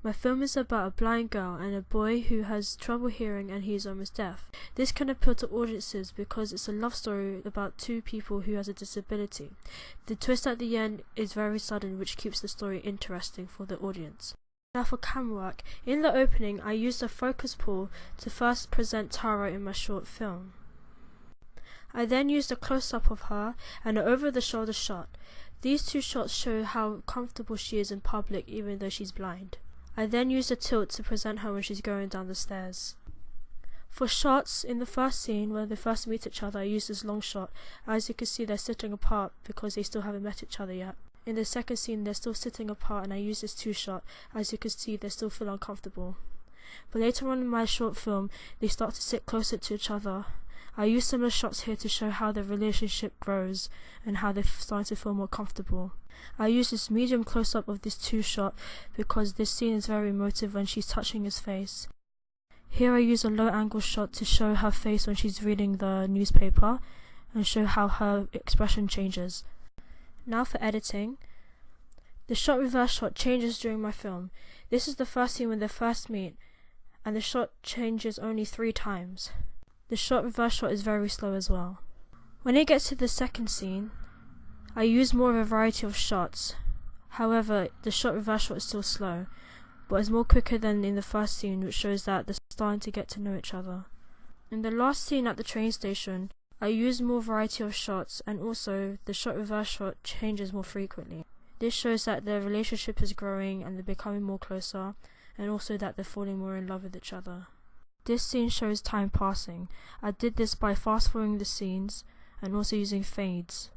My film is about a blind girl and a boy who has trouble hearing and he is almost deaf. This can appeal to audiences because it's a love story about two people who has a disability. The twist at the end is very sudden, which keeps the story interesting for the audience. Now for camera work. In the opening, I used a focus pull to first present Tara in my short film. I then used a close-up of her and an over-the-shoulder shot. These two shots show how comfortable she is in public even though she's blind. I then used a tilt to present her when she's going down the stairs. For shots, in the first scene where they first meet each other, I used this long shot. As you can see, they're sitting apart because they still haven't met each other yet. In the second scene, they're still sitting apart and I used this two shot. As you can see, they still feel uncomfortable. But later on in my short film, they start to sit closer to each other. I use similar shots here to show how their relationship grows and how they're starting to feel more comfortable. I use this medium close-up of this two shot because this scene is very emotive when she's touching his face. Here I use a low angle shot to show her face when she's reading the newspaper and show how her expression changes. Now for editing. The shot reverse shot changes during my film. This is the first scene when they first meet and the shot changes only 3 times. The shot reverse shot is very slow as well. When it gets to the second scene, I use more of a variety of shots. However, the shot reverse shot is still slow, but it's more quicker than in the first scene, which shows that they're starting to get to know each other. In the last scene at the train station, I use more variety of shots and also the shot reverse shot changes more frequently. This shows that their relationship is growing and they're becoming more closer, and also that they're falling more in love with each other. This scene shows time passing. I did this by fast forwarding the scenes and also using fades.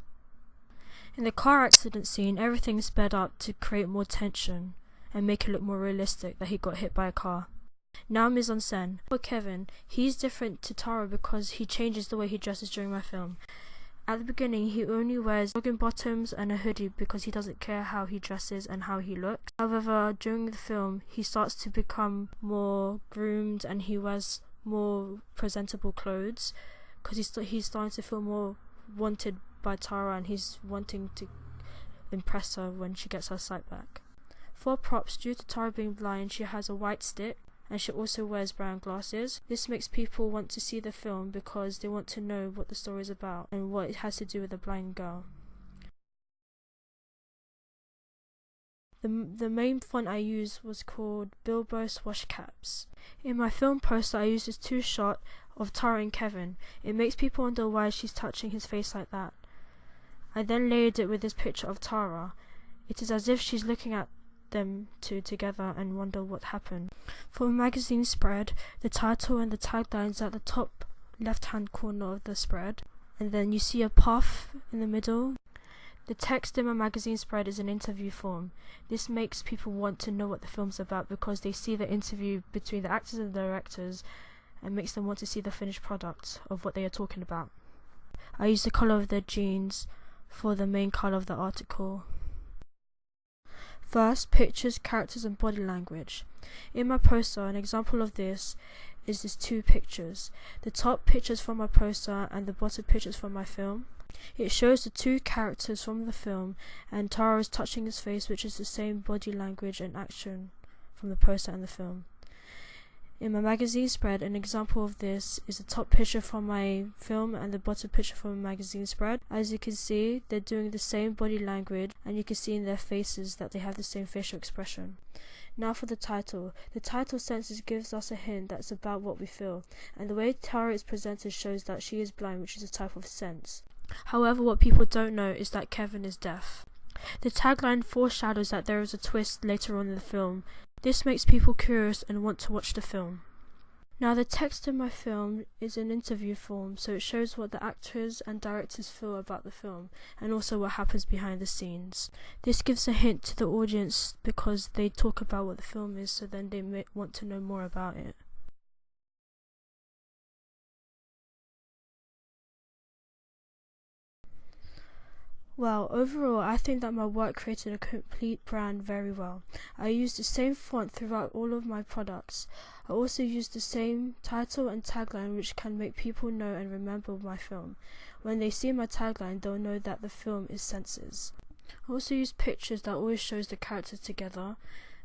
In the car accident scene, everything is sped up to create more tension and make it look more realistic that he got hit by a car. Now mise en scène. For Kevin, he's different to Tara because he changes the way he dresses during my film. At the beginning, he only wears jogging bottoms and a hoodie because he doesn't care how he dresses and how he looks. However, during the film, he starts to become more groomed and he wears more presentable clothes because he's starting to feel more wanted by Tara and he's wanting to impress her when she gets her sight back. For props, due to Tara being blind, she has a white stick and she also wears brown glasses. This makes people want to see the film because they want to know what the story is about and what it has to do with a blind girl. The main font I used was called Bilbo Swash Caps. In my film poster I used this two shot of Tara and Kevin. It makes people wonder why she's touching his face like that. I then layered it with this picture of Tara. It is as if she's looking at them two together and wonder what happened. For a magazine spread, the title and the tagline is at the top left hand corner of the spread, and then you see a puff in the middle. The text in my magazine spread is an interview form. This makes people want to know what the film's about because they see the interview between the actors and the directors and makes them want to see the finished product of what they are talking about. I use the colour of their jeans for the main colour of the article. First, pictures, characters and body language. In my poster, an example of this is these two pictures. The top pictures from my poster and the bottom pictures from my film. It shows the two characters from the film and Tara is touching his face, which is the same body language and action from the poster and the film. In my magazine spread, an example of this is the top picture from my film and the bottom picture from my magazine spread. As you can see, they're doing the same body language and you can see in their faces that they have the same facial expression. Now for the title. The title sentence gives us a hint that's about what we feel, and the way Tara is presented shows that she is blind, which is a type of sense. However, what people don't know is that Kevin is deaf. The tagline foreshadows that there is a twist later on in the film. This makes people curious and want to watch the film. Now the text in my film is an interview form, so it shows what the actors and directors feel about the film and also what happens behind the scenes. This gives a hint to the audience because they talk about what the film is, so then they may want to know more about it. Well, overall, I think that my work created a complete brand very well. I used the same font throughout all of my products. I also used the same title and tagline, which can make people know and remember my film. When they see my tagline, they'll know that the film is Senses. I also used pictures that always shows the characters together,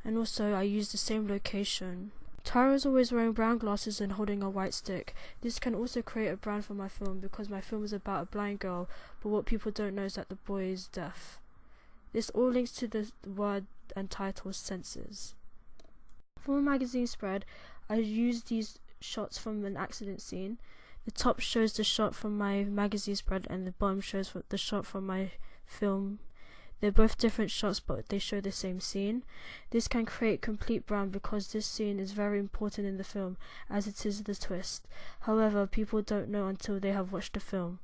and also I use the same location. Tara is always wearing brown glasses and holding a white stick. This can also create a brand for my film because my film is about a blind girl, but what people don't know is that the boy is deaf. This all links to the word and title senses. For my magazine spread, I used these shots from an accident scene. The top shows the shot from my magazine spread and the bottom shows the shot from my film. They're both different shots, but they show the same scene. This can create complete brand because this scene is very important in the film, as it is the twist. However, people don't know until they have watched the film.